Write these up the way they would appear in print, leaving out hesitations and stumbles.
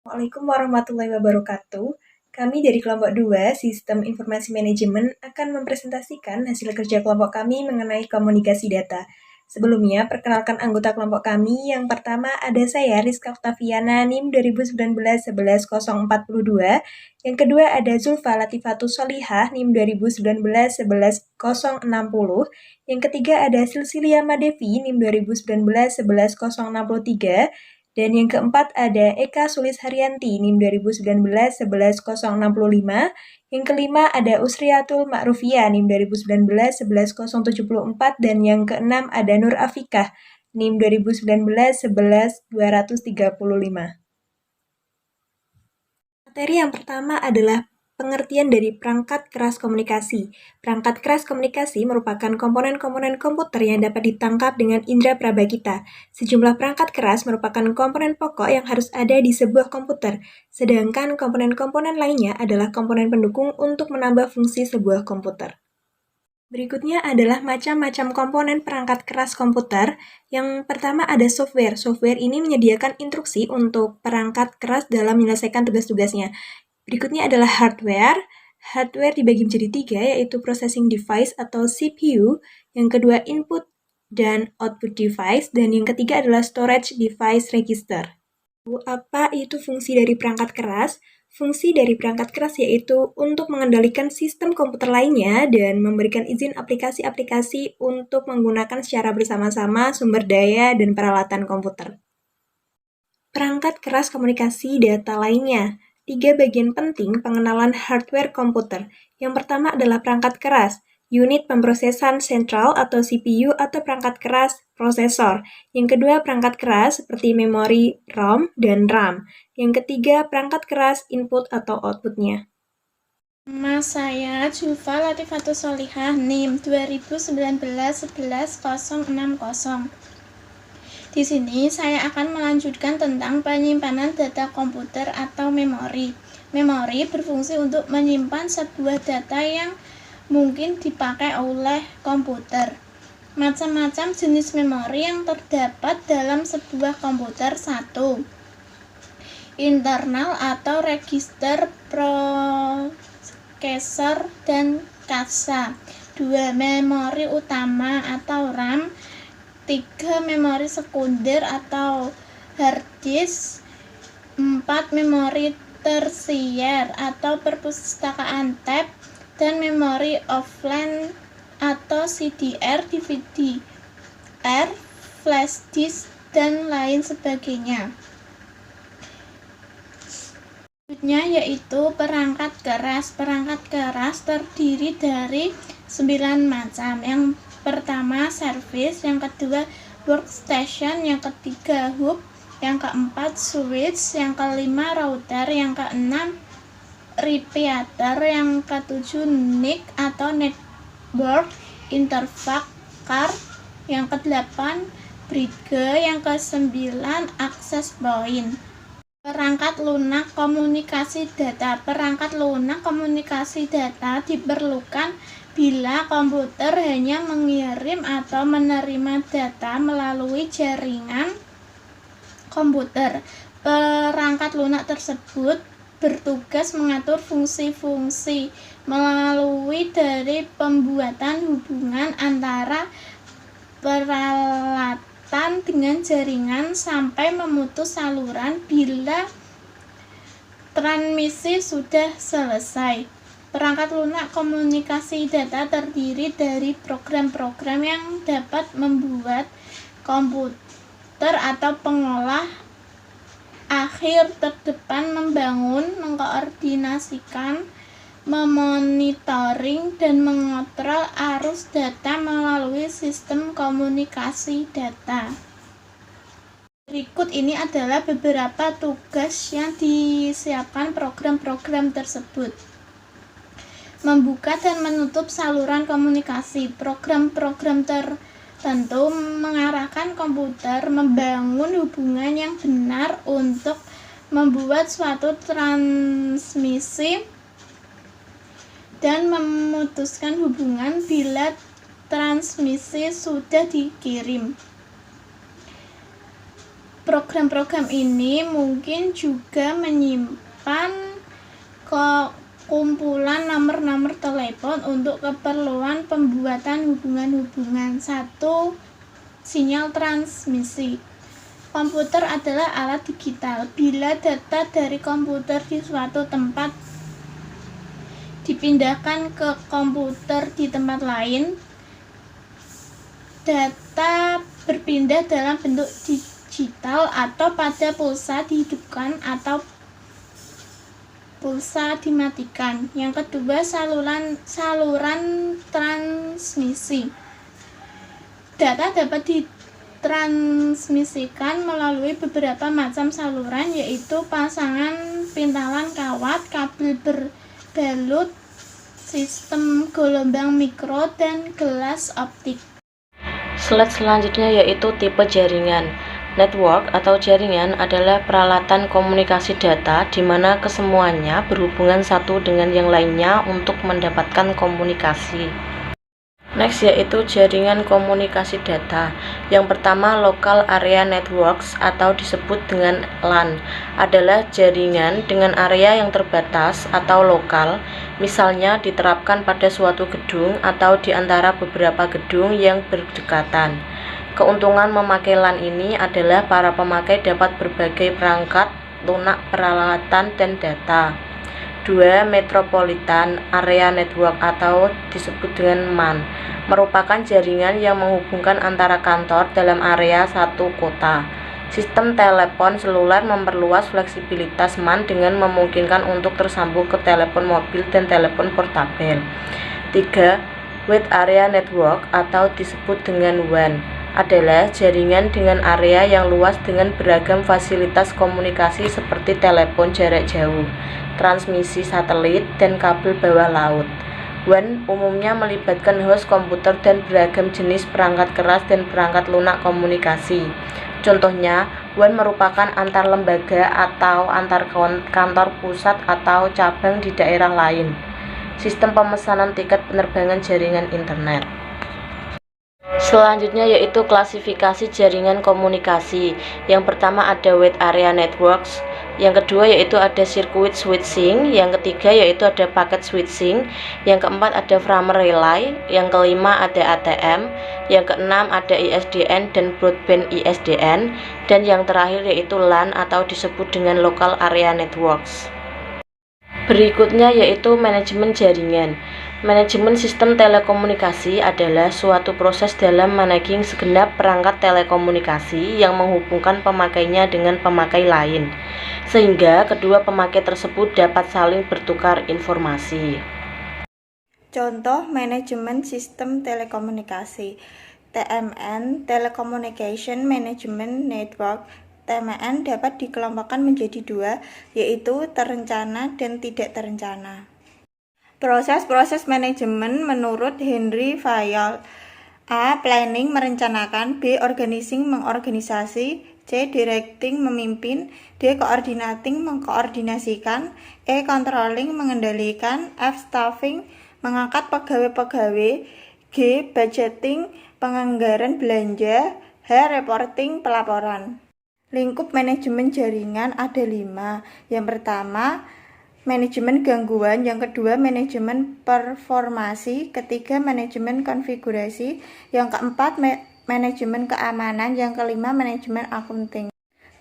Assalamualaikum warahmatullahi wabarakatuh. Kami dari kelompok 2, Sistem Informasi Manajemen, akan mempresentasikan hasil kerja kelompok kami mengenai komunikasi data. Sebelumnya, perkenalkan anggota kelompok kami. Yang pertama ada saya, Rizka Oktaviana, NIM 2019-11042. Yang kedua ada Zulfa Latifatus Solihah, NIM 2019-11060. Yang ketiga ada Silsilia Madevi, NIM 2019-11063. Dan yang keempat ada Eka Sulis Haryanti, NIM 2019-11065. Yang kelima ada Usriatul Ma'rufia, NIM 2019-11074. Dan yang keenam ada Nur Afikah, NIM 2019-11235. Materi yang pertama adalah pengertian dari perangkat keras komunikasi. Perangkat keras komunikasi merupakan komponen-komponen komputer yang dapat ditangkap dengan indera praba kita. Sejumlah perangkat keras merupakan komponen pokok yang harus ada di sebuah komputer, sedangkan komponen-komponen lainnya adalah komponen pendukung untuk menambah fungsi sebuah komputer. Berikutnya adalah macam-macam komponen perangkat keras komputer. Yang pertama ada software. Software ini menyediakan instruksi untuk perangkat keras dalam menyelesaikan tugas-tugasnya. Berikutnya adalah hardware. Hardware dibagi menjadi 3, yaitu processing device atau CPU. Yang kedua input dan output device. Dan yang ketiga adalah storage device register. Apa itu fungsi dari perangkat keras? Fungsi dari perangkat keras yaitu untuk mengendalikan sistem komputer lainnya dan memberikan izin aplikasi-aplikasi untuk menggunakan secara bersama-sama sumber daya dan peralatan komputer. Perangkat keras komunikasi data lainnya. 3 bagian penting pengenalan hardware komputer. Yang pertama adalah perangkat keras, unit pemrosesan sentral atau CPU atau perangkat keras prosesor. Yang kedua perangkat keras seperti memori ROM dan RAM. Yang ketiga perangkat keras input atau outputnya. Nama saya Zulfa Latifatus Solihah, NIM 2019-11060. Di sini saya akan melanjutkan tentang penyimpanan data komputer atau memori. Memori berfungsi untuk menyimpan sebuah data yang mungkin dipakai oleh komputer. Macam-macam jenis memori yang terdapat dalam sebuah komputer. 1. Internal atau register processor dan kasa. 2. Memori utama atau RAM. 3. Memori sekunder atau hard disk. 4. Memori tersier atau perpustakaan tab. Dan memori offline atau CDR, DVD-R, flash disk, dan lain sebagainya. Selanjutnya yaitu perangkat keras. Perangkat keras terdiri dari 9 macam. Yang pertama service, yang kedua workstation, yang ketiga hub, yang keempat switch, yang kelima router, yang keenam repeater, yang ketujuh NIC atau network interface card, yang kedelapan bridge, yang kesembilan access point. Perangkat lunak komunikasi data. Perangkat lunak komunikasi data diperlukan bila komputer hanya mengirim atau menerima data melalui jaringan komputer. Perangkat lunak tersebut bertugas mengatur fungsi-fungsi melalui dari pembuatan hubungan antara peralatan dengan jaringan sampai memutus saluran bila transmisi sudah selesai. Perangkat lunak komunikasi data terdiri dari program-program yang dapat membuat komputer atau pengolah akhir terdepan membangun, mengkoordinasikan, memonitoring, dan mengontrol arus data melalui sistem komunikasi data. Berikut ini adalah beberapa tugas yang disiapkan program-program tersebut. Membuka dan menutup saluran komunikasi. Program-program tertentu mengarahkan komputer membangun hubungan yang benar untuk membuat suatu transmisi dan memutuskan hubungan bila transmisi sudah dikirim. Program-program ini mungkin juga menyimpan kumpulan nomor-nomor telepon untuk keperluan pembuatan hubungan-hubungan. 1. Sinyal transmisi. Komputer adalah alat digital. Bila data dari komputer di suatu tempat dipindahkan ke komputer di tempat lain, data berpindah dalam bentuk digital atau pada pulsa dihidupkan atau pulsa dimatikan. Yang kedua, saluran transmisi. Data dapat ditransmisikan melalui beberapa macam saluran, yaitu pasangan pintalan kawat, kabel berbalut, sistem gelombang mikro, dan gelas optik. Slide selanjutnya yaitu tipe jaringan. Network atau jaringan adalah peralatan komunikasi data di mana kesemuanya berhubungan satu dengan yang lainnya untuk mendapatkan komunikasi. Next yaitu jaringan komunikasi data. Yang pertama, Local Area Networks atau disebut dengan LAN adalah jaringan dengan area yang terbatas atau lokal, misalnya diterapkan pada suatu gedung atau di antara beberapa gedung yang berdekatan. Keuntungan memakai LAN ini adalah para pemakai dapat berbagai perangkat, lunak peralatan, dan data. 2. Metropolitan Area Network atau disebut dengan MAN merupakan jaringan yang menghubungkan antara kantor dalam area satu kota. Sistem telepon seluler memperluas fleksibilitas MAN dengan memungkinkan untuk tersambung ke telepon mobil dan telepon portabel. 3. Wide Area Network atau disebut dengan WAN adalah jaringan dengan area yang luas dengan beragam fasilitas komunikasi seperti telepon jarak jauh, transmisi satelit, dan kabel bawah laut. WAN umumnya melibatkan host komputer dan beragam jenis perangkat keras dan perangkat lunak komunikasi. Contohnya, WAN merupakan antar lembaga atau antar kantor pusat atau cabang di daerah lain. Sistem pemesanan tiket penerbangan jaringan internet. Selanjutnya yaitu klasifikasi jaringan komunikasi. Yang pertama ada Wide Area Networks, yang kedua yaitu ada Circuit Switching, yang ketiga yaitu ada Packet Switching, yang keempat ada Framer Relay, yang kelima ada ATM, yang keenam ada ISDN dan Broadband ISDN, dan yang terakhir yaitu LAN atau disebut dengan Local Area Networks. Berikutnya yaitu manajemen jaringan. Manajemen sistem telekomunikasi adalah suatu proses dalam managing segenap perangkat telekomunikasi yang menghubungkan pemakainya dengan pemakai lain, sehingga kedua pemakai tersebut dapat saling bertukar informasi. Contoh manajemen sistem telekomunikasi. TMN, Telecommunication Management Network. TMN dapat dikelompokkan menjadi dua, yaitu terencana dan tidak terencana. Proses-proses manajemen menurut Henry Fayol. A. Planning merencanakan, B. Organizing mengorganisasi, C. Directing memimpin, D. Coordinating mengkoordinasikan, E. Controlling mengendalikan, F. Staffing mengangkat pegawai-pegawai, G. Budgeting penganggaran belanja, H. Reporting pelaporan. Lingkup manajemen jaringan ada 5. Yang pertama, manajemen gangguan, yang kedua manajemen performasi, ketiga manajemen konfigurasi, yang keempat manajemen keamanan, yang kelima manajemen accounting.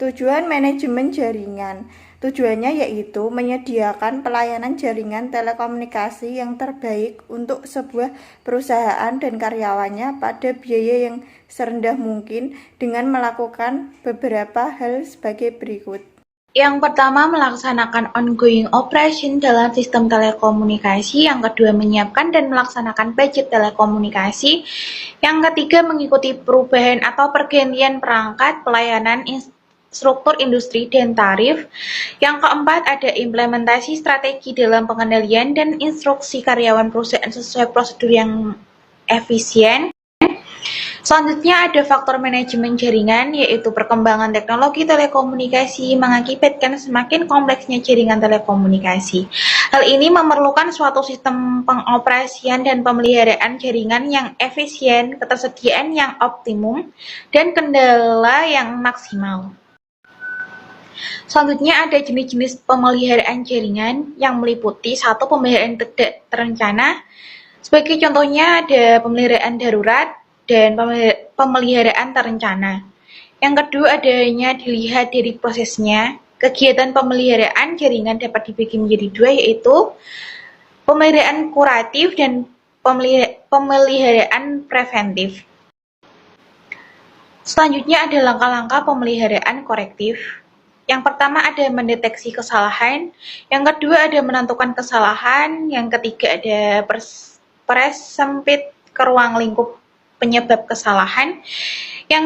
Tujuan manajemen jaringan. Tujuannya yaitu menyediakan pelayanan jaringan telekomunikasi yang terbaik untuk sebuah perusahaan dan karyawannya pada biaya yang serendah mungkin dengan melakukan beberapa hal sebagai berikut. Yang pertama, melaksanakan ongoing operation dalam sistem telekomunikasi. Yang kedua, menyiapkan dan melaksanakan budget telekomunikasi. Yang ketiga, mengikuti perubahan atau pergantian perangkat, pelayanan, struktur industri, dan tarif. Yang keempat, ada implementasi strategi dalam pengendalian dan instruksi karyawan perusahaan sesuai prosedur yang efisien. Selanjutnya ada faktor manajemen jaringan, yaitu perkembangan teknologi telekomunikasi mengakibatkan semakin kompleksnya jaringan telekomunikasi. Hal ini memerlukan suatu sistem pengoperasian dan pemeliharaan jaringan yang efisien, ketersediaan yang optimum, dan kendala yang maksimal. Selanjutnya ada jenis-jenis pemeliharaan jaringan yang meliputi satu pemeliharaan tidak terencana. Sebagai contohnya ada pemeliharaan darurat dan pemeliharaan terencana. Yang kedua adanya dilihat dari prosesnya. Kegiatan pemeliharaan jaringan dapat dibagi menjadi dua, yaitu pemeliharaan kuratif dan pemeliharaan preventif. Selanjutnya ada langkah-langkah pemeliharaan korektif. Yang pertama ada mendeteksi kesalahan, yang kedua ada menentukan kesalahan, yang ketiga ada persempit ke ruang lingkup penyebab kesalahan, yang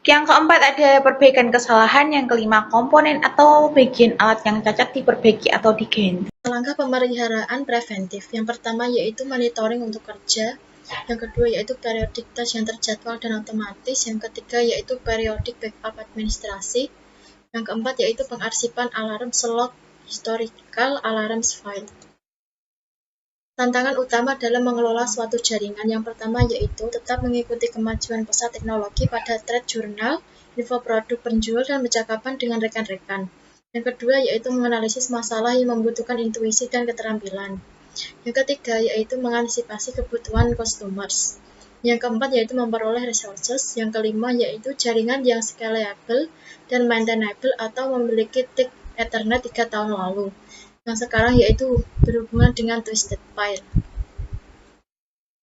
keempat ada perbaikan kesalahan, yang kelima komponen atau bagian alat yang cacat diperbaiki atau diganti. Langkah pemeliharaan preventif. Yang pertama yaitu monitoring untuk kerja, yang kedua yaitu periodic test yang terjadwal dan otomatis, yang ketiga yaitu periodic backup administrasi, yang keempat yaitu pengarsipan alarm log historical alarms file. Tantangan utama dalam mengelola suatu jaringan yang pertama yaitu tetap mengikuti kemajuan pesat teknologi pada trade journal, info produk penjual, dan percakapan dengan rekan-rekan. Yang kedua yaitu menganalisis masalah yang membutuhkan intuisi dan keterampilan. Yang ketiga yaitu mengantisipasi kebutuhan customers. Yang keempat yaitu memperoleh resources. Yang kelima yaitu jaringan yang scalable dan maintainable atau memiliki tick Ethernet 3 tahun lalu. Yang sekarang yaitu berhubungan dengan Twisted Pair.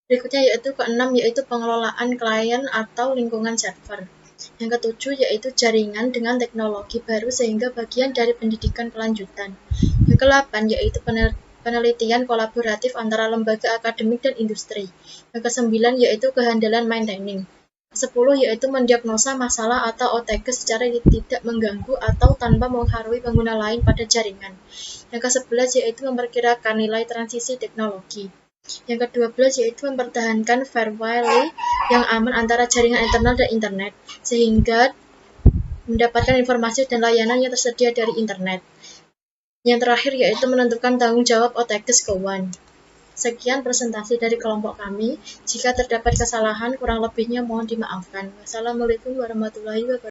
Berikutnya yaitu keenam yaitu pengelolaan klien atau lingkungan server. Yang ketujuh yaitu jaringan dengan teknologi baru sehingga bagian dari pendidikan kelanjutan. Yang kedelapan yaitu penelitian kolaboratif antara lembaga akademik dan industri. Yang kesembilan yaitu kehandalan maintaining. Ke-10 yaitu mendiagnosa masalah atau OTG secara tidak mengganggu atau tanpa mempengaruhi pengguna lain pada jaringan. Yang ke-11 yaitu memperkirakan nilai transisi teknologi. Yang ke-12 yaitu mempertahankan firewall yang aman antara jaringan internal dan internet, sehingga mendapatkan informasi dan layanan yang tersedia dari internet. Yang terakhir yaitu menentukan tanggung jawab OTG ke WAN. Sekian presentasi dari kelompok kami. Jika terdapat kesalahan, kurang lebihnya mohon dimaafkan. Wassalamualaikum warahmatullahi wabarakatuh.